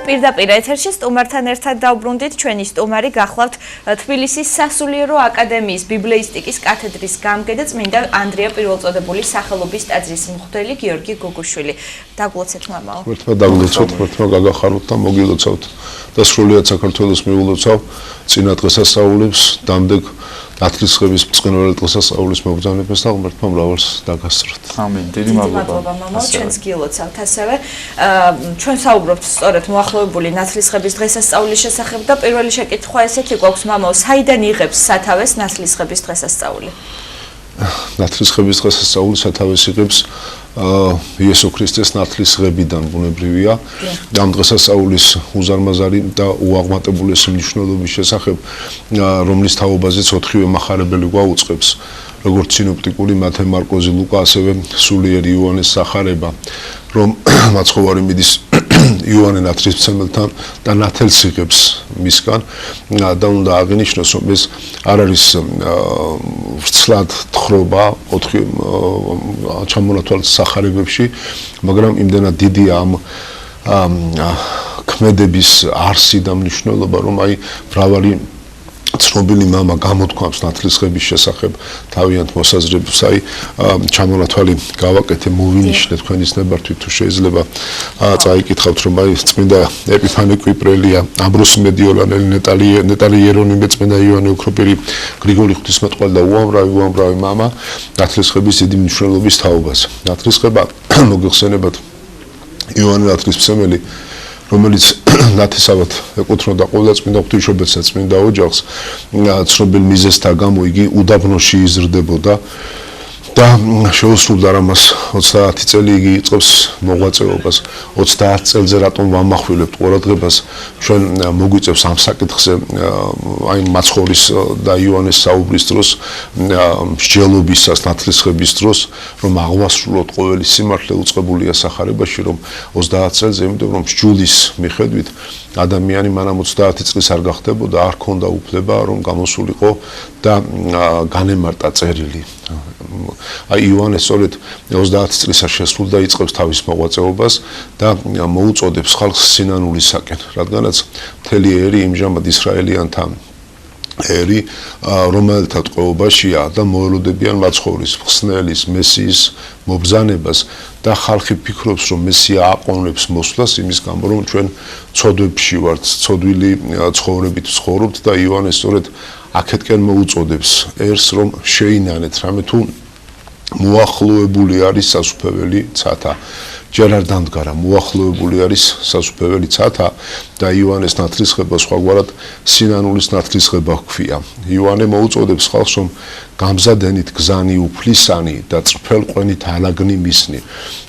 პირდაპირ ეთერში სტუმართან ერთად დავბრუნდით. ჩვენი სტუმარი გახლავთ თბილისის სასულიერო აკადემიის ბიბლიისტიკის კათედრის გამგე და წმინდა ანდრია პირველწოდებული სახელობის ტაძრის მღვდელი გიორგი გუგუშვილი. დაგლოცეთ მამაო. ერთმა დაგლოცოთ, ერთმა გაგახაროთ და მოგილოცავთ და სრულიად საქართველოს მიულოცავ წინა დღესასწაულებს, დამდეგ ნათლისღების ბრწყინვალე დღესასწაულის მობრძანებას და ღმერთმა მრავალს დაგასწროთ. ამინ. დიდი მადლობა მამაო, ჩვენს გილოცავთ ასევე. ჩვენ საუბრობთ სწორედ მოახლოებული ნათლისღების დღესასწაულის შესახებ და პირველი შეკითხვა ესეთი გვაქვს მამაო, საიდან იღებს სათავეს ნათლისღების დღესასწაული? ნათლისღების დღესასწაული სათავეს იღებს იესო ქრისტეს ნათლისღებიდან ბუნებრივია. ამ დღესასწაულის უზარმაზარი და უაღმატებულესი მნიშვნელობის შესახებ, რომლის თაობაზეც 4-ვე მახარებელი გვაუწყებს, როგორც სინოპტიკური მათე, მარკოზი, ლუკა, ასევე სულიერი იოანეს სახარება, რომ მაცხოვარი მიდის იოანე ნათლისმცემელთან და ნათელს იღებს მისგან და უნდა აღინიშნოს, რომ ეს არ არის ვრცლად თხრობა 4 ჩამონათვალ სახარებებში, მაგრამ იმდენად დიდია ამ ქმედების არსი და მნიშვნელობა, რომ აი მრავალი ცნობილი მამა გამოთქვამს ნათლისღების შესახებ თავიანთ მოსაზრებას. აი ჩამონათვალი გავაკეთე, მოვინიშნე თქვენის ნებართვით, თუ შეიძლება წაიკითხავთ, რომ აი წმინდა ეპიფანე კვიპრელია, ამბროსი მედიოლანელი, ნეტალი იერონიმე, წმინდა იოანე ოქროპირი, გრიგოლი ღვთისმეტყველი და უამრავი მამა ნათლისღების დიდი მნიშვნელობის თაობაზე. ნათლისღება მოგეხსენებათ იოანე ნათლისმცემელი, რომელიც ნათესავად ეკუთვნოდა ყველა წმინდა ღვთისმშობელსა, წმინდა ოჯახს, ცნობილ მიზეზთა გამო იგი უდაბნოში იზრდებოდა და შეუსრულდა რამას 30 წელი იგი იწყებს მოღვაწეობას. 30 წელზე რატომ ვამახვილებთ ყურადღებას? ჩვენ მოგვიწევს ამ საკითხზე აი მაცხოვრის და იოანეს საუბრის დროს, მსჯელობისას, ნათლისღების დროს, რომ აღვასრულოთ ყოველი სიმართლე უწყებულია სახარებაში, რომ 30 წელზე, იმიტომ რომ მსჯულის მიხედვით ადამიანი მანამ 30 წლის არ გახდებოდა, არ ქონდა უფლება, რომ გამოსულიყო და განემარტა წერილი. აი იოანე სწორედ 30 წლისა შესრულდა, იწყებს თავის მოღვაწეობას და მოუწოდებს ხალხს სინანულისაკენ, რადგანაც მთელი ერი იმჟამად ისრაელიანთა ერი, რომელთა ტყვეობაშია და მოელოდებიან მაცხოვრის, ხსნელის, მესიის მობრძანებას და ხალხი ფიქრობს, რომ მესია აყოვნებს მოსვლას იმის გამო, რომ ჩვენ ცოდვებში ვართ, ცოდვილი ცხოვრებით ვცხოვრობთ და იოანე სწორედ აქეთკენ მოუწოდებს ერს, რომ შეინანეთ რამე თუ მოახლოებული არის სასუფეველი ცათა. ჯერ არ დამდგარა, მოახლოებული არის სასუფეველი ცათა და იოანეს ნათლისღება სხვაგვარად სინანულის ნათლისღება ჰქვია. იოანე მოუწოდებს ხალხს, რომ გამზადენით გზანი უფლისანი და წრფელყვენით ალაგნი მისნი.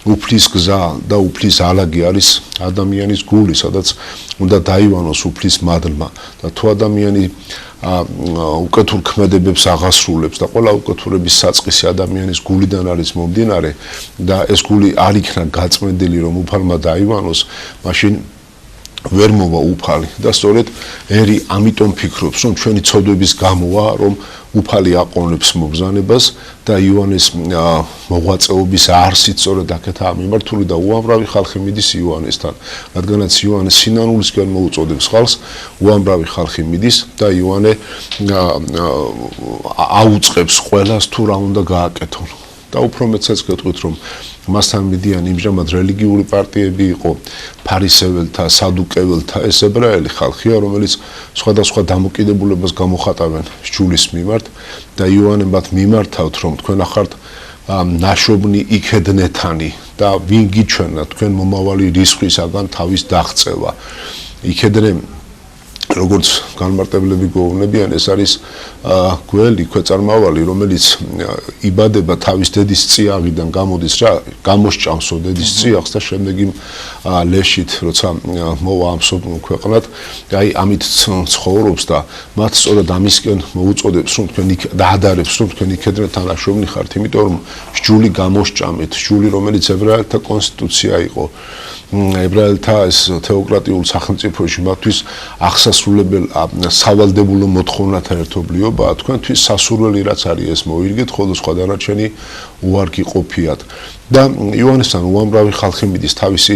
უფლის გზა და უფლის ალაგი არის ადამიანის გული, სადაც უნდა დაივანოს უფლის მადლმა და თუ ადამიანი უკეთურ ქმედებებს აღასრულებს და ყველა უკეთურების საწყისი ადამიანის გულიდან არის მომდინარე და ეს გული არ იქნა გაწმენდილი, რომ უფალმა დაივანოს, მაშინ ვერ მოვა უფალი და სწორედ ერი ამიტომ ფიქრობს, რომ ჩვენი ცოდვების გამოა, რომ უფალი აყოვნებს მობრძანებას და იოანეს მოღვაწეობის არსით სწორედ აქეთაა მიმართული და უამრავი ხალხი მიდის იოანესთან, რადგანაც იოანე სინანულისკენ მოუწოდებს ხალხს, უამრავი ხალხი მიდის და იოანე აუწყებს ყველას თუ რა უნდა გააკეთონ. და უფრო მეცაც გეტყვით, რომ მასთან მიდიან იმჟამად რელიგიური პარტიები იყო, ფარისეველთა, სადუკეველთა, ეს ებრაელი ხალხია, რომელიც სხვადასხვა დამოკიდებულებას გამოხატავენ სჯულის მიმართ და იოანე მათ მიმართავთ, რომ თქვენ ახართ ნაშოვნი იქედნეთანი და ვინ გიჩვენა თქვენ მომავალი რისხვისაგან თავის დაღწევა. იქედნე როგორც განმარტებლები გვეუბნებიან, ეს არის გველი ქვეწარმავალი, რომელიც იბადება თავის დედის წიაღიდან, გამოდის რა, გამოსჭამსო დედის წიაღს და შემდეგ იმ ლეშით, როცა მოვა ამ ქვეყნად, აი ამით ცხოვრობს და მათ სწორედ ამისკენ მოუწოდებს, რომ თქვენ და ადარებს, რომ თქვენ იქედნეთან ნაშოვნი ხართ, იმიტომ რომ სჯული გამოსჭამეთ, სჯული, რომელიც ებრაელთა კონსტიტუცია იყო. ებრაელთა ეს თეოკრატიულ სახელმწიფოში მათთვის აღსასრულებელ სავალდებულო მოთხოვნათა ერთობლიობაა, თქვენთვის სასურველი რაც არის ეს მოირგეთ, ხოლო სხვა დანარჩენი უარგი ყოფიათ. და იოანესთან უამრავი ხალხი მიდის თავისი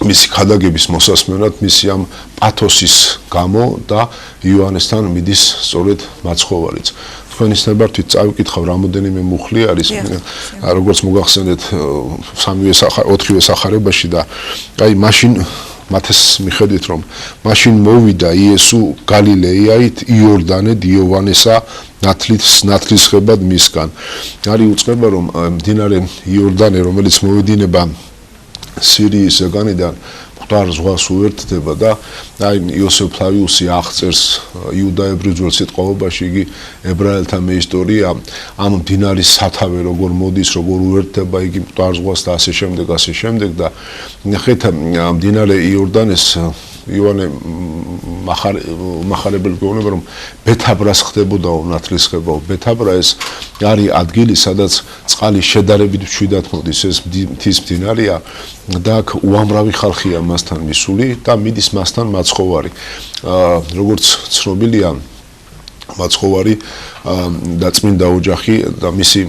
მისი ქადაგების მოსასმენად მისი ამ პათოსის გამო და იოანესთან მიდის სწორედ მაცხოვარიც. თქვენ ისნებართვით წავიკითხავ რამოდენიმე მუხლი არის როგორც მოგახსენეთ 4-ვე სახარებაში და აი მაშინ მათეს მიხედვით რომ მაშინ მოვიდა იესო გალილეაით იორდანე იოანესა ნათლისღებად მისგან. არის უწყება რომ მდინარე იორდანე რომელიც მოვედინება სირიის ზეგანიდან მკვდარ ზღვას უერთდება და აი იოსებ ფლავიუსი აღწერს იუდაებრივ ძველ სიტყვაობაში იგი ებრაელთა მეისტორია ამ მდინარის სათავე როგორ მოდის როგორ უერთდება იგი მკვდარ ზღვას და ასე შემდეგ და ნახეთ მდინარე იორდანეს იოანე მახარებელი გვეუბნება რომ ბეთაბრას ხდებოდაო ნათლისღებაო ბეთაბრა ეს არის ადგილი სადაც წყალი შედარებით მშვიდად მოდის ეს მთის მდინარეა და აქ უამრავი ხალხია მასთან მისული და მიდის მასთან მაცხოვარი როგორც ცნობილია მაცხოვარი და წმინდა ოჯახი და მისი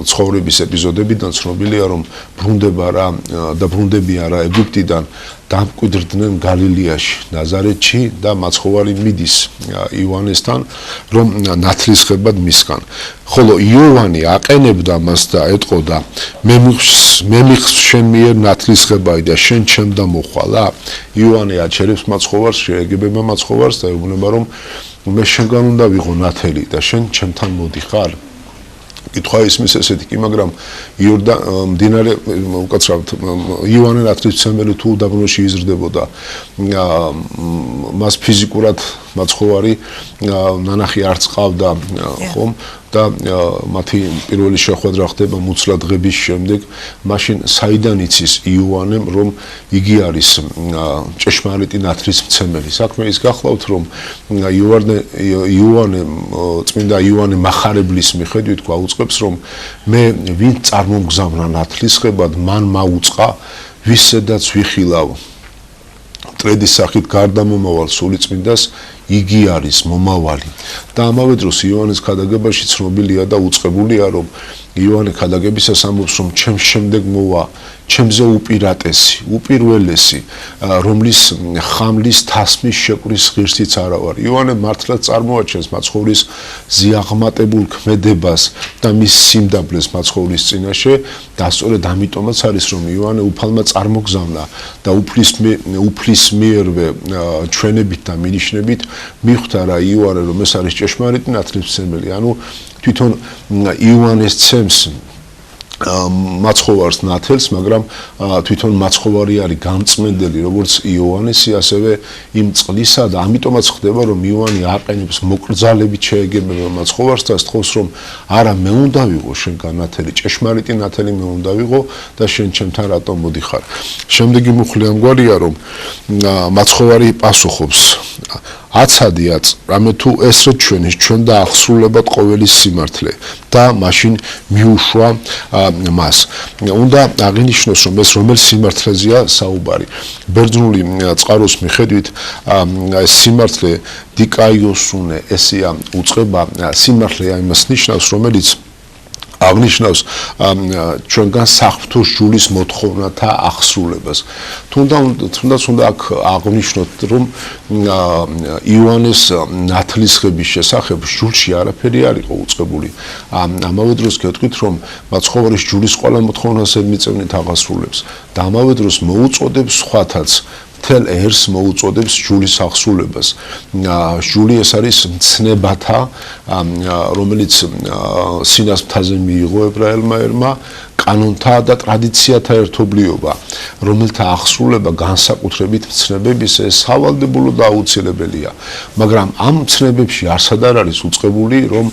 ცხოვრების ეპიზოდებიდან ცნობილია რომ ბრუნდებიან რა ეგვიპტიდან დამკვიდრდნენ გალილეაში ნაზარეთში და მაცხოვარი მიდის იოანესთან რომ ნათლისღებად მისგან ხოლო იოანე აყენებდა მას და ეტყოდა მე მიხს შენ მიერ ნათლისღებაი და შენ ჩემდა მოხვალა იოანე აჩერებს მაცხოვარს შეეგებება მაცხოვარს და ეუბნება რომ მე შენგან უნდა ვიღო ნათელი და შენ ჩემთან მოდიხარ კითხვა ისმის ესეთი კი მაგრამ მდინარე უკაცრავად იოანე ნათლისმცემელი თუ უდაბნოში იზრდებოდა მას ფიზიკურად მაცხოვარი ნანახი არ წყავდა ხომ და მათი პირველი შეხვედრა ხდება მუცლა დღების შემდეგ მაშინ საიდან იცის იოანემ რომ იგი არის ჭეშმარიტი ნათლისმცემელი საქმე ის გახლავთ რომ იოანე წმინდა იოანე მახარებლის მიხედვით გვაუწყებს რომ მე ვინ წარმომგზავნა ნათლისღებად მან მაუწყა ვისედაც ვიხილავ ტრედის სახით გარდამომავალ სულიწმინდას იგი არის მომავალი და ამავე დროს იოანეს ქადაგებაში ცნობილია და უწყებულია რომ იოანე ქადაგებისას ამბობს რომ ჩემს შემდეგ მოვა ჩემზე უპირველესი რომლის ხამლის თასმის შეკვრის ღირსიც არა ვარ იოანე მართლაც წარმოაჩენს მაცხოვრის ზიაღმატებულ ქმედებას და მის სიმდაბლეს მაცხოვრის წინაშე და სწორედ ამიტომაც არის რომ იოანე უფალმა წარმოგზავნა და უფლის მიერვე ჩვენებით და მინიშნებით მიხვდა რა იოანე რომ ეს არის ჭეშმარიტი ნათლისმცემელი ანუ თვითონ იოანეს ცემს მაცხოვარს ნათელს მაგრამ თვითონ მაცხოვარი არის გამწმენდელი როგორც იოანესი ასევე იმ წყლისა და ამიტომაც ხდება რომ იოანე აყენებს მოკრძალებით შეეგებება მაცხოვარს და თხოვს რომ არა მე უნდა ვიღო შენგან ნათელი ჭეშმარიტი ნათელი მე უნდა ვიღო და შენ ჩემთან რატომ მოდიხარ შემდეგი მუხლი ამგვარია რომ მაცხოვარი პასუხობს აცადიაც რამე თუ ესრე ჩვენ დაახსრულებად ყოველი სიმართლე და მაშინ მიუშვა მას უნდა აღინიშნოს რომ ეს რომელ სიმართლეზეა საუბარი ბერძნული წყაროს მიხედვით ეს სიმართლე დიკაიოსუნე ესეა უწყება სიმართლე იმას ნიშნავს რომელიც აღნიშნავს ჩვენგან საღვთოს ჯულის მოთხოვნათა აღსრულებას. თუნდაც უნდა აქ აღნიშნოთ, რომ იოანეს ნათლისღების შესახებ ჯულში არაფერი არ იყო უწყებული. ამავე დროს გეტყვით, რომ მაცხოვრის ჯულის ყველა მოთხოვნას მიწევნით აღასრულებს და ამავე დროს მოუწოდებს სხვათაც თელ ერს მოუწოდებს ჯულის აღსრულებას. ჯული ეს არის მცნებათა, რომელიც სინას მთაზე მიიღო ებრაელმა ერმა, კანონთა და ტრადიციათა ერთობლიობა, რომელთა აღსრულება განსაკუთრებით მცნებების ეს სავალდებულო და აუცილებელია. მაგრამ ამ მცნებებში არსად არ არის უწყებული, რომ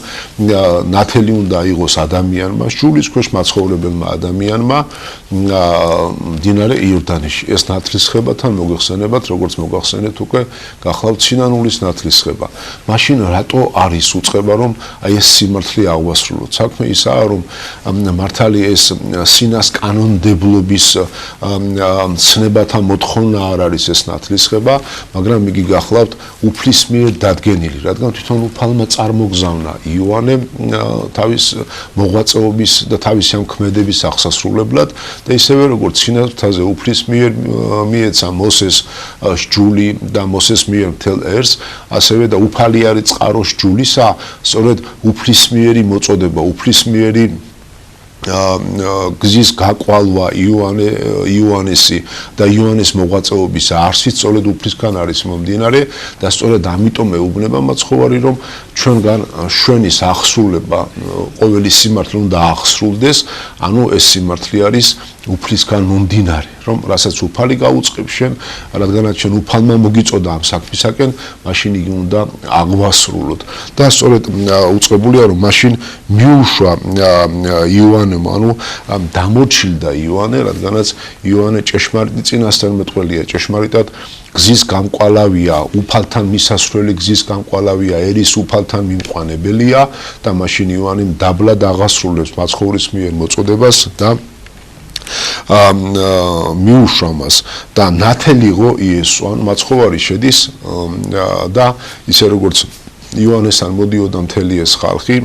ნათელი უნდა აიღოს ადამიანმა, ჯულის ქვეშ მაცხოვრებელმა ადამიანმა მდინარე იორდანეში. ეს ნათლისღებათან მოგეხსენებათ, როგორც მოგახსენეთ უკვე, გახლავთ სინანულის ნათლისღება. მაშინ რატო არის უწყება, რომ აი ეს სიმართლე აღვასრულოთ? საქმე ისაა, რომ მართალი ეს სინას კანონმდებლობის ცნებათა მოთხოვნა არ არის ეს ნათლისღება, მაგრამ იგი გახლავთ უფლის მიერ დადგენილი, რადგან თვითონ უფალმა წარმოგზავნა იოანე თავის მოღვაწეობის და თავისი ამ ქმედების აღსასრულებლად და ისევე როგორც სინათლეზე უფლის მიერ მიეცა მოსეს სჯული და მოსეს მიერ მთელ ერს, ასევე და უფალი არის წყარო სჯულისა, სწორედ უფლისმიერი მოწოდება, უფლისმიერი გზის გაკვალვა იოანესი და იოანეს მოღვაწეობის არსი სწორედ უფლისგან არის მომდინარე და სწორედ ამიტომ ეუბნება მაცხოვარი რომ ჩვენგან შვენის აღსრულება ყოველი სიმართლე უნდა აღსრულდეს, ანუ ეს სიმართლე არის უფლისგან მომდინარე, რომ რასაც უფალი გაუწყებს შენ, რადგანაც შენ უფალმა მოგიწოდა ამ საქმისაკენ, მაშინ იგი უნდა აღვასრულოთ. და სწორედ უწყებულია რომ მაშინ მიუშვა იოანემ, ანუ დამორჩილდა იოანე, რადგანაც იოანე ჭეშმარიტი წინასწარმეტყველია, ჭეშმარიტად გზის გამყვალავია, უფალთან მისასვლელი გზის გამყვალავია, ერის უფალთან მიმყვანებელია და მაშინ იოანემ დაბლად აღასრულებს მაცხოვრის მიერ მოწოდებას და მიუშვამას და ნათელიღო იესო, ან მაცხოვარი შედის და ისე როგორც იოანესთან მოდიოდა მთელი ეს ხალხი,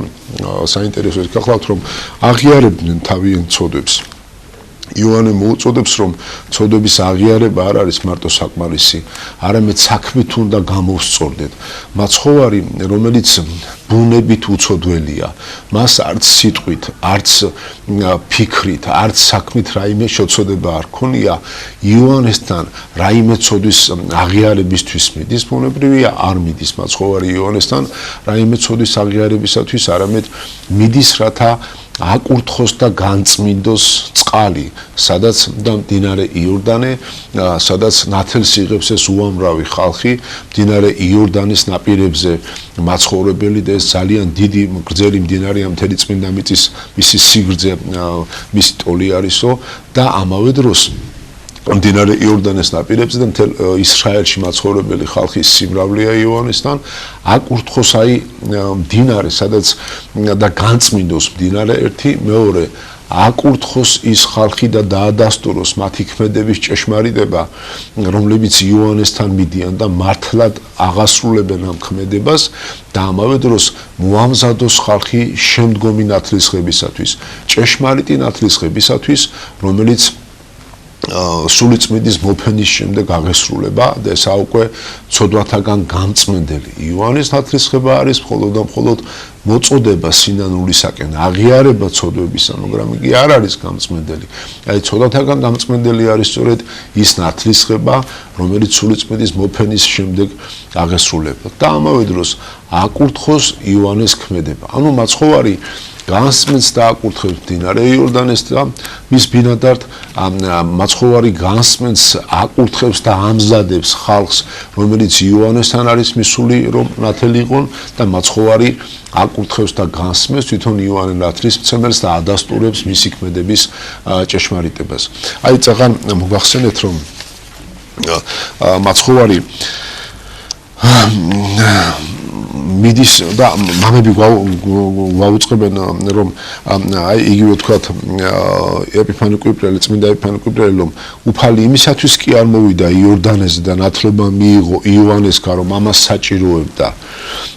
საინტერესოა გახლავთ რომ აღიარებდნენ თავიანთ ცოდვებს. იოანე მოუწოდებს რომ ცოდვების აღიარება არ არის მარტო საკმარისი, არამედ საქმით უნდა გამოვსწორდეთ. მაცხოვარი, რომელიც ბუნებით უცოდველია, მას არც სიტყვით, არც ფიქრით, არც საქმით რაიმე შეცოდება არ ქონია, იოანესთან რაიმე ცოდვის აღიარებისთვის მიდის, ბუნებრივია არ მიდის მაცხოვარი იოანესთან რაიმე ცოდვის აღიარებისათვის, არამედ მიდის რათა აკურთხოს და განწმინდოს წყალი, სადაც და მდინარე იორდანე, სადაც ნათელს იღებს ეს უამრავი ხალხი, მდინარე იორდანის ნაპირებზე მაცხოვრებელი და ეს ძალიან დიდი გრძელი მდინარეა, მთელი წმინდა მიწის მისი სიგრძე, მისი ტოლი არისო და ამავე დროს მდინარე იორდანეს ნაპირებზე და მთელ ისრაელში მაცხოვრებელი ხალხის სიმრავლეა იოანესთან, აკურთხოს აი მდინარე, სადაც და განწმინდოს მდინარე ერთი, მეორე აკურთხოს ის ხალხი და დაადასტუროს მათი ქმედების ჭეშმარიტება, რომლებიც იოანესთან მიდიან და მართლად აღასრულებენ ამ ქმედებას და ამავე დროს მოამზადოს ხალხი შემდგომი ნათლისღებისათვის, ჭეშმარიტი ნათლისღებისათვის, რომელიც სულიწმიდის მოფენის შემდეგ აღესრულება და ესა უკვე ცოდვათაგან გამწმენდელი. იოანეს ნათლისღება არის მხოლოდ და მხოლოდ მოწოდება სინანულისაკენ, აღიარება ცოდვებისა, მაგრამ იგი არ არის გამწმენდელი. აი ცოდვათაგან გამწმენდელი არის სწორედ ის ნათლისღება, რომელიც სულიწმიდის მოფენის შემდეგ აღესრულება და ამავე დროს აკურთხოს იოანეს ქმედება. ანუ მაცხოვარი განსმენს და აკურთხებს მდინარე იორდანეს და მის ბინადართ მაცხოვარი განსმენს, აკურთხებს და ამზადებს ხალხს, რომელიც იოანესთან არის მისული, რომ ნათელი იყონ და მაცხოვარი აკურთხებს და განსმენს თვითონ იოანე ნათლისმცემელს და ადასტურებს მისი ქმედების ჭეშმარიტებას. აი წაღან მოგახსენეთ რომ მაცხოვარი მიდის და მამები გვაუწყებენ რომ აი იგივე თქვათ ეპიფანი კვიპრელი, წმინდა ეპიფანი კვიპრელი რომ უფალი იმისათვის კი არ მოვიდა იორდანეზე და ნათლობა მიიღო იოანესგან, რომ ამას საჭიროებდა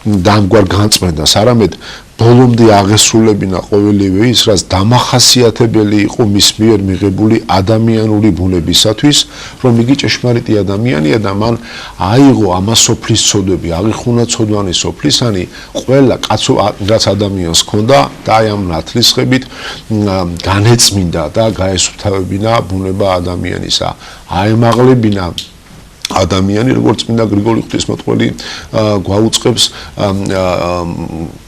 და ამგვარ განწმენდას, არამედ ბოლომდე აღესრულებინა ყოველივე ის, რაც დამახასიათებელი იყო მის მიერ მიღებული ადამიანური ბუნებისათვის, რომ იგი ჭეშმარიტი ადამიანია და მან აიღო ამას სოფლის ცოდვები, აღიხუნა ცოდვანი სოფლისანი, ყველა კაცო რაც ადამიანს ჰქონდა და აი ამ ნათლისღებით განეწმინდა და გაესუფთავებინა ბუნება ადამიანისა, აემაღლებინა ადამიანი, როგორც წმინდა გრიგოლი ღვთისმეტყველი გვაუწყებს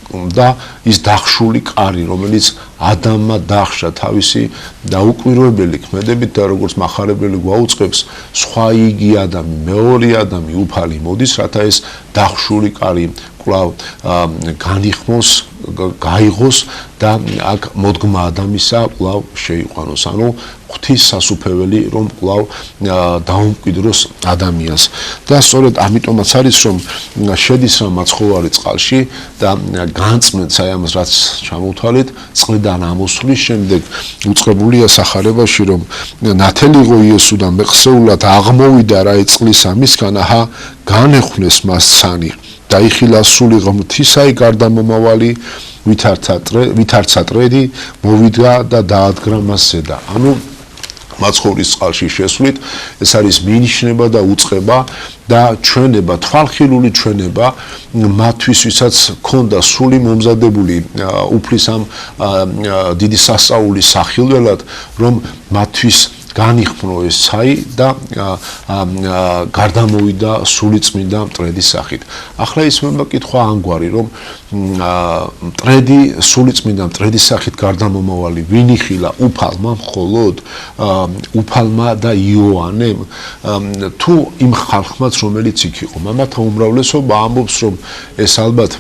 და ის დახშული კარი, რომელიც ადამმა დახშა თავისი დაუკვირვებელი ქმედებით და როგორც მახარებელი გვაუწყებს, სხვა იგი ადამი, მეორე ადამი უფალი მოდის, რათა ეს დახშული კარი კვლავ განიხმოს, გაიღოს და აქ მოდგმა ადამისა კვლავ შეიყვანოს. ანუ ღვთის სასუფეველი, რომ კვლავ დაუმკვიდროს ადამიანს. და სწორედ ამიტომაც არის, რომ შედის რა მაცხოვარი წყალში და განწმენთ აი ამას, რაც ჩამოვთვალეთ, წყლიდან ამოსვლის შემდეგ უწყებულია სახარებაში, რომ ნათელიღო იესოდან მეხსეულად აღმოვიდა რა წყლის ამისგან, აჰა განეხვნეს მას ცანი. დაიხილა სული ღმრთისაი გარდამომავალი, ვითარცა ტრედი, მოვიდა და დაადგრა მას ზედა. ანუ მაცხოვრის წყალში შესვლით, ეს არის მინიშნება და უწყება და ჩვენება, თვალხილული ჩვენება მათთვის, ვისაც ქონდა სული მომზადებული უფლის ამ დიდი სასწაულის სახილველად, რომ მათთვის განიხმნო ეს ცაი და გარდამოვიდა სულიწმინდა მტრედის სახით. ახლა ის მოკითხვა ამგვარი, რომ მტრედი სულიწმინდა მტრედის სახით გარდამომავალი ვინ იხილა უფალმა მხოლოდ უფალმა და იოანემ თუ იმ ხალხმაც რომელიც იქ იყო. მამათა უმრავლესობა ამბობს, რომ ეს ალბათ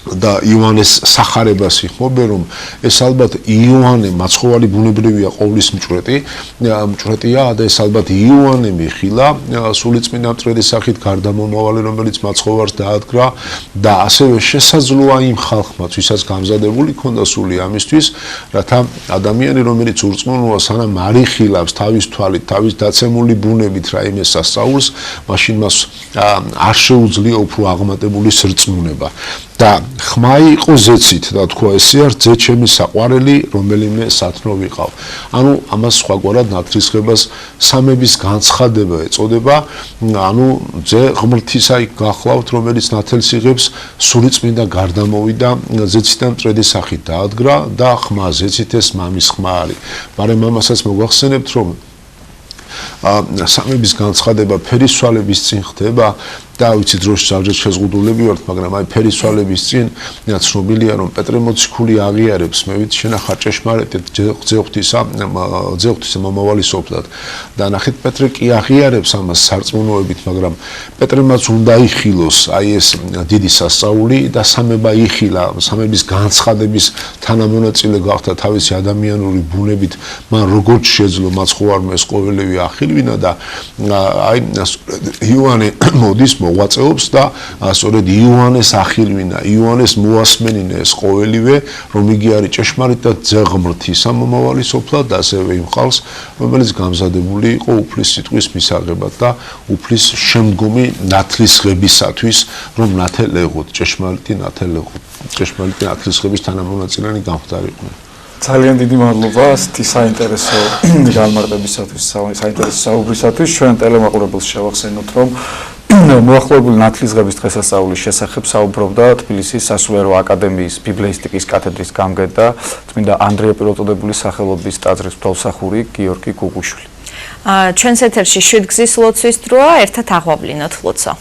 და იოანეს სახარებას იხმობენ, რომ ეს ალბათ იოანე მაცხოვარი ბუნებრივია ყოვლის მჭვრეტია და ეს ალბათ იოანე მიხილა სულიწმინდა მტრედის სახით გარდამომავალი, რომელიც მაცხოვარს დაადგრა და ასევე შესაძლოა იმ ხალხმაც, ვისაც გამზადებული ქონდა სული ამისთვის, რათა ადამიანი, რომელიც ურწმუნოა, სანამ არ იხილავს თავის თვალით, თავის დაცემული ბუნებით რაიმე სასწაულს, მაშინ მას არ შეუძლია უფრო აღმატებული სრწმუნება. და ხმა იყო ზეცით და თქვა ესე არ ძე ჩემი საყვარელი, რომელიმე სათნო ვიყავ. ანუ ამას სხვაგვარად ნათლისღებას სამების განცხადება ეწოდება, ანუ ძე ღმრთისა იქ გახლავთ, რომელიც ნათელს იღებს, სულიწმინდა გარდამოვიდა ზეციდან მტრედის სახით დაადგრა და ხმა ზეცით ეს მამის ხმა არის. მაგრამ ამასაც მოგახსენებთ, რომ სამების განცხადება ფერისვალების წინ ხდება და ვიცი დროში ზავჯეთ შეზღუდულები ვართ, მაგრამ აი ფერისვალების წინ ცნობილია, რომ პეტრე მოციქული აღიარებს, მე ვიცი შენახარ ჭეშმარიტად ძეღვთის მომავალი სოფლად და ნახეთ პეტრე კი აღიარებს ამას სარწმუნოებით, მაგრამ პეტრემაც უნდა იხილოს აი ეს დიდი სასწაული და სამება იხილა, სამების განცხადების თანამონაწილე გახდა თავისი ადამიანური ბუნებით, მან როგორც შეძლო მაცხოვარმა ეს ყოველივე ახილვინა და აი იოანე მოდის მოღვაწეობს და სწორედ იოანეს ახილვინა, იოანეს მოასმენინა ეს ყოველივე, რომ იგი არის ჭეშმარიტად ძე ღმრთისა მომავალი სოფლად და ასევე იმ ხალხს, რომელიც გამზადებული იყო უფლის სიტყვის მისაღებად და უფლის შემდგომი ნათლისღებისათვის, რომ ნათელეღოთ, ჭეშმარიტი ნათლისღების თანამონაწილენი გამხდარიყვნენ. ძალიან დიდი მადლობა ასეთი საინტერესო განმარტებისათვის, საინტერესო საუბრისათვის. ჩვენ ტელემაყურებელს შევახსენოთ, რომ მოახლოებული ნათლისღების დღესასწაულის შესახებ საუბრობდა თბილისის სასულიერო აკადემიის ბიბლიისტიკის კათედრის გამგე და წმინდა ანდრია პირველწოდებულის სახელობის ტაძრის მთავსახური გიორგი გუგუშვილი. ჩვენს ეთერში 7 გზის ლოცვის დროა, ერთად აღვავლინოთ ლოცვა.